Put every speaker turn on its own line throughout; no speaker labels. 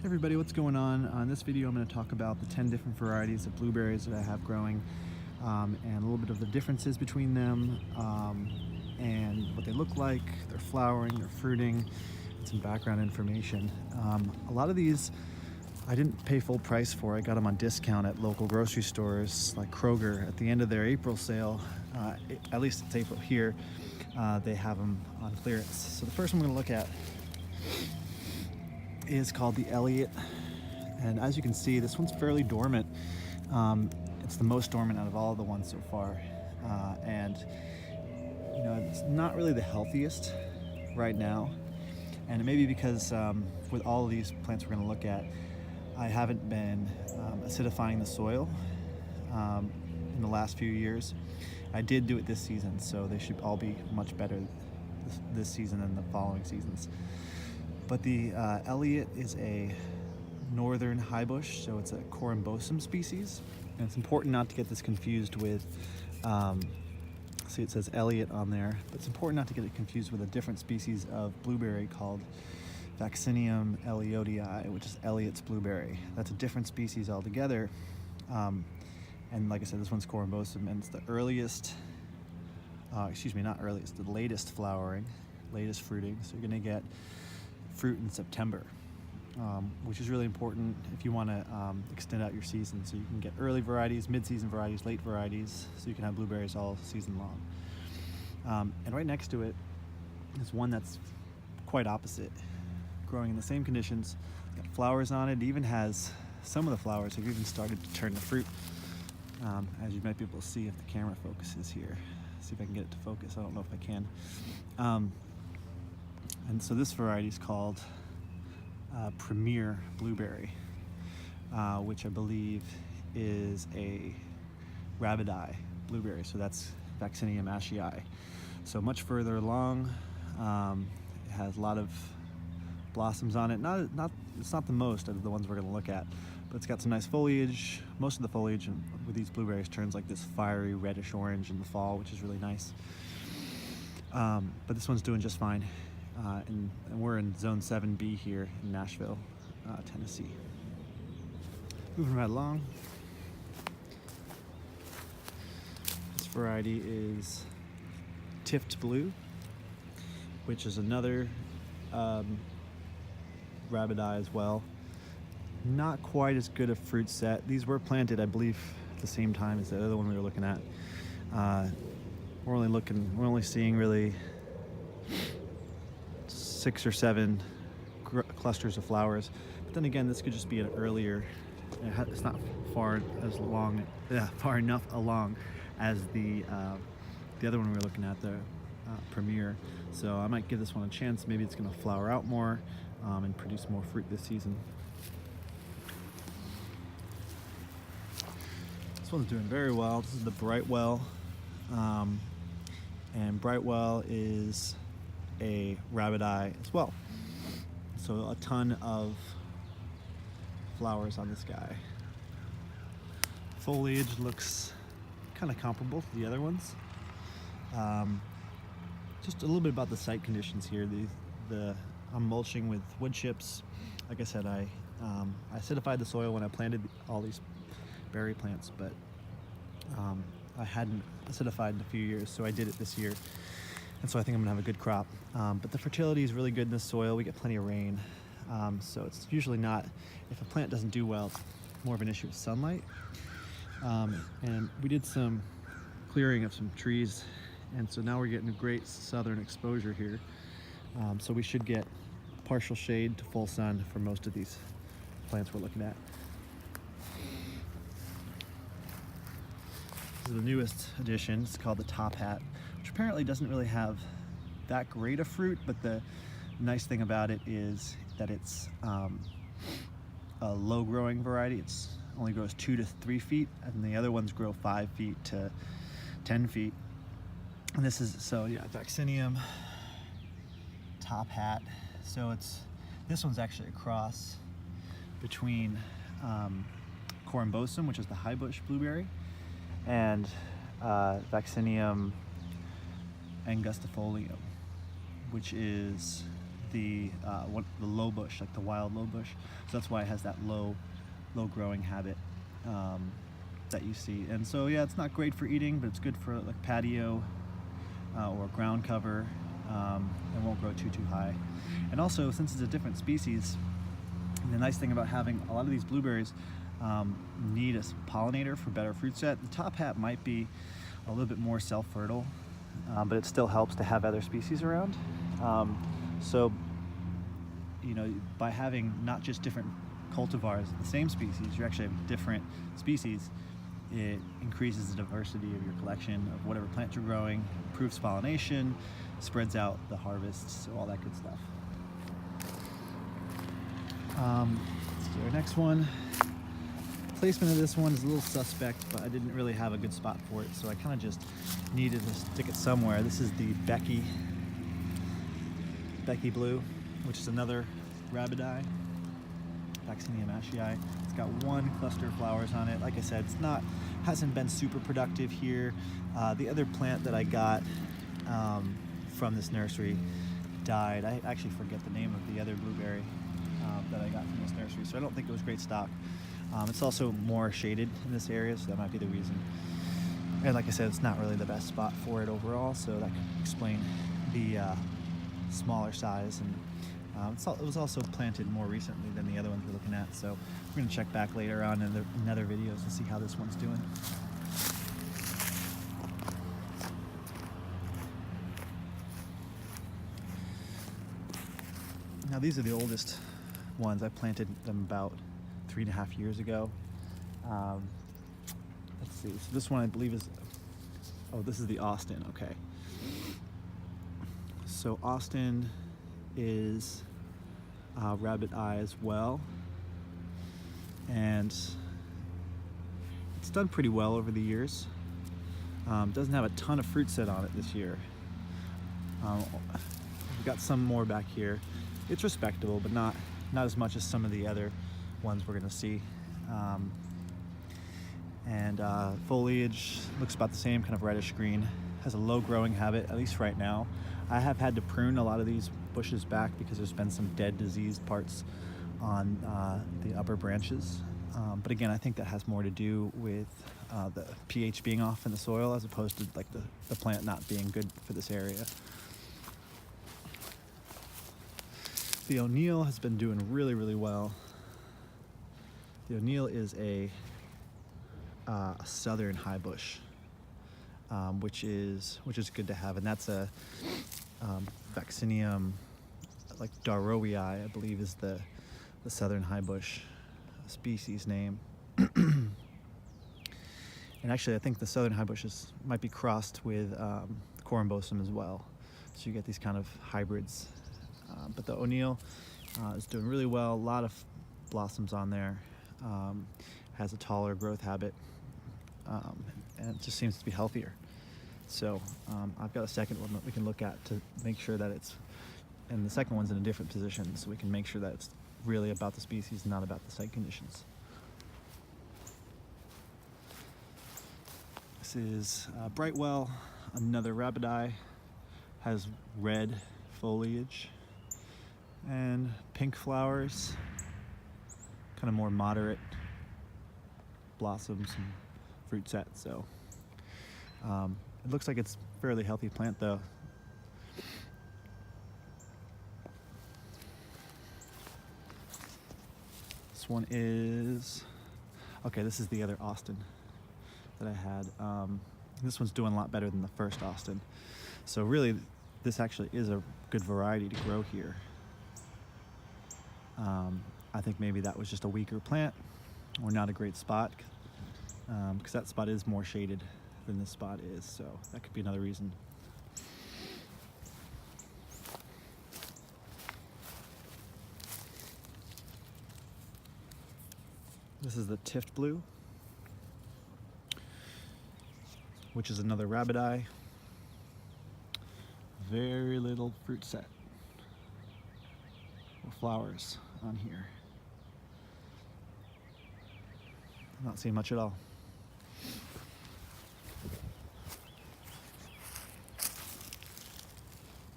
Hey everybody, what's going on? On this video I'm going to talk about the 10 different varieties of blueberries that I have growing, and a little bit of the differences between them, and what they look like, their flowering, their fruiting, and some background information. A lot of these I didn't pay full price for. I got them on discount at local grocery stores like Kroger at the end of their April sale. At least it's April here. They have them on clearance. So the first one I'm going to look at is called the Elliott, and as you can see, this one's fairly dormant. It's the most dormant out of all of the ones so far, and you know, it's not really the healthiest right now, and it may be because with all of these plants we're going to look at, I haven't been acidifying the soil in the last few years. I did do it this season, so they should all be much better this season than the following seasons. But the Elliott is a northern high bush, so it's a corymbosum species. And it's important not to get this confused with, see it says Elliott on there, but it's important not to get it confused with a different species of blueberry called Vaccinium elliottii, which is Elliott's blueberry. That's a different species altogether. And like I said, this one's corymbosum, and it's the earliest, not earliest, the latest flowering, latest fruiting. So you're gonna get fruit in September, which is really important if you want to extend out your season, so you can get early varieties, mid-season varieties, late varieties, so you can have blueberries all season long. And right next to it is one that's quite opposite, growing in the same conditions, got flowers on it. It even has some of the flowers have even started to turn to fruit, as you might be able to see if the camera focuses here. See if I can get it to focus. I don't know if I can. And so this variety is called Premier Blueberry, which I believe is a Rabbidi blueberry. So that's Vaccinium ashii. So much further along. It has a lot of blossoms on it. It's not the most out of the ones we're going to look at, but it's got some nice foliage. Most of the foliage with these blueberries turns like this fiery reddish orange in the fall, which is really nice. But this one's doing just fine. And we're in Zone 7B here in Nashville, Tennessee. Moving right along. This variety is Tipped Blue, which is another Rabbidi as well. Not quite as good a fruit set. These were planted, I believe, at the same time as the other one we were looking at. We're only seeing really 6 or 7 clusters of flowers, but then again, this could just be an earlier. It's not far enough along as the other one we were looking at, the Premier. So I might give this one a chance. Maybe it's going to flower out more and produce more fruit this season. This one's doing very well. This is the Brightwell, and Brightwell is a Rabbidi as well. So a ton of flowers on this guy. Foliage looks kind of comparable to the other ones. Just a little bit about the site conditions here. I'm mulching with wood chips. Like I said, I acidified the soil when I planted all these berry plants, but I hadn't acidified in a few years, so I did it this year. And so I think I'm gonna have a good crop. But the fertility is really good in this soil. We get plenty of rain. So it's usually not, if a plant doesn't do well, it's more of an issue with sunlight. And we did some clearing of some trees, and so now we're getting a great southern exposure here. So we should get partial shade to full sun for most of these plants we're looking at. This is the newest addition. It's called the Top Hat, which apparently doesn't really have that great a fruit, but the nice thing about it is that it's a low growing variety. It's only grows 2 to 3 feet, and the other ones grow 5 feet to 10 feet. And this is, Vaccinium Top Hat. So this one's actually a cross between corymbosum, which is the high bush blueberry, and Vaccinium angustifolium, which is the low bush, like the wild low bush. So that's why it has that low growing habit that you see. And so yeah, it's not great for eating, but it's good for like patio or ground cover. It won't grow too high. And also, since it's a different species, the nice thing about having a lot of these blueberries need a pollinator for better fruit set. The top hat might be a little bit more self-fertile, but it still helps to have other species around. So, you know, by having not just different cultivars of the same species, you actually have different species. It increases the diversity of your collection of whatever plant you're growing, improves pollination, spreads out the harvests, so all that good stuff. Let's do our next one. Placement of this one is a little suspect, but I didn't really have a good spot for it, so I kind of just needed to stick it somewhere. This is the Becky Blue, which is another rabbit eye, Vaccinium ashii. It's got one cluster of flowers on it. Like I said, hasn't been super productive here. The other plant that I got from this nursery died. I actually forget the name of the other blueberry that I got from this nursery, so I don't think it was great stock. It's also more shaded in this area, so that might be the reason. And like I said, it's not really the best spot for it overall, so that could explain the smaller size. And it was also planted more recently than the other ones we're looking at, so we're going to check back later on in other videos to see how this one's doing. Now these are the oldest ones. I planted them about 3.5 years ago. Let's see, so this one I believe is, oh, this is the Austin, okay. So Austin is rabbit eye as well, and it's done pretty well over the years. Doesn't have a ton of fruit set on it this year. We've got some more back here. It's respectable, but not as much as some of the other ones we're gonna see. Foliage looks about the same, kind of reddish green. Has a low growing habit, at least right now. I have had to prune a lot of these bushes back because there's been some dead, diseased parts on the upper branches. But again, I think that has more to do with the pH being off in the soil as opposed to like the plant not being good for this area. The O'Neill has been doing really, really well. The O'Neill is a southern high bush, which is good to have, and that's a Vaccinium, like Darrowii, I believe is the southern high bush species name. And actually, I think the southern high bushes might be crossed with Corymbosum as well, so you get these kind of hybrids. But the O'Neill is doing really well. A lot of blossoms on there. Has a taller growth habit, and it just seems to be healthier. So I've got a second one that we can look at to make sure that it's, and the second one's in a different position, so we can make sure that it's really about the species, not about the site conditions. This is Brightwell, another rabbit eye. Has red foliage and pink flowers, kind of more moderate blossoms and fruit set. So it looks like it's a fairly healthy plant though. This one is, okay, this is the other Austin that I had. This one's doing a lot better than the first Austin. So really, this actually is a good variety to grow here. I think maybe that was just a weaker plant or not a great spot, because that spot is more shaded than this spot is, so that could be another reason. This is the Tift Blue, which is another rabbit eye. Very little fruit set or flowers on here. Not seeing much at all.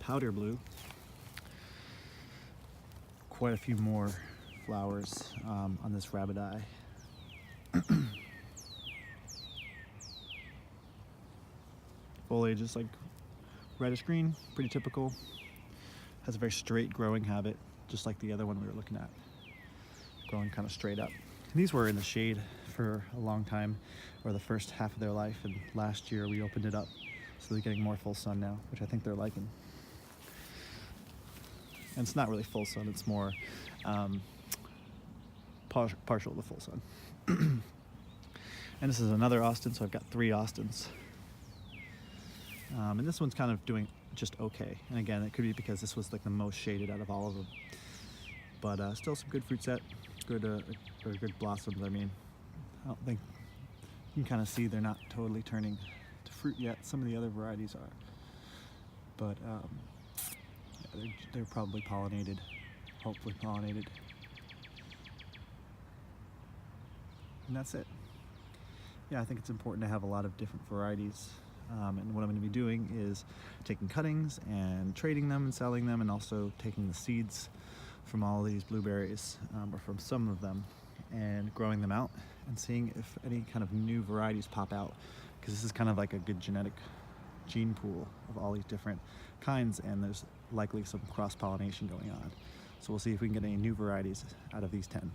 Powder Blue. quite a few more flowers on this rabbit eye. Foliage is like reddish green, pretty typical. Has a very straight growing habit, just like the other one we were looking at, growing kind of straight up. And these were in the shade for a long time, or the first half of their life, and last year we opened it up, so they're getting more full sun now, which I think they're liking. And it's not really full sun, it's more partial to full sun. And this is another Austin, so I've got 3 Austins. And this one's kind of doing just okay. And again, it could be because this was like the most shaded out of all of them. But still some good fruit set, good blossoms. I mean, I don't think, you can kind of see they're not totally turning to fruit yet. Some of the other varieties are. But yeah, they're probably pollinated, hopefully pollinated. And that's it. Yeah, I think it's important to have a lot of different varieties. And what I'm going to be doing is taking cuttings and trading them and selling them, and also taking the seeds from all these blueberries, or from some of them, and growing them out and seeing if any kind of new varieties pop out, because this is kind of like a good genetic gene pool of all these different kinds, and there's likely some cross-pollination going on. So we'll see if we can get any new varieties out of these 10.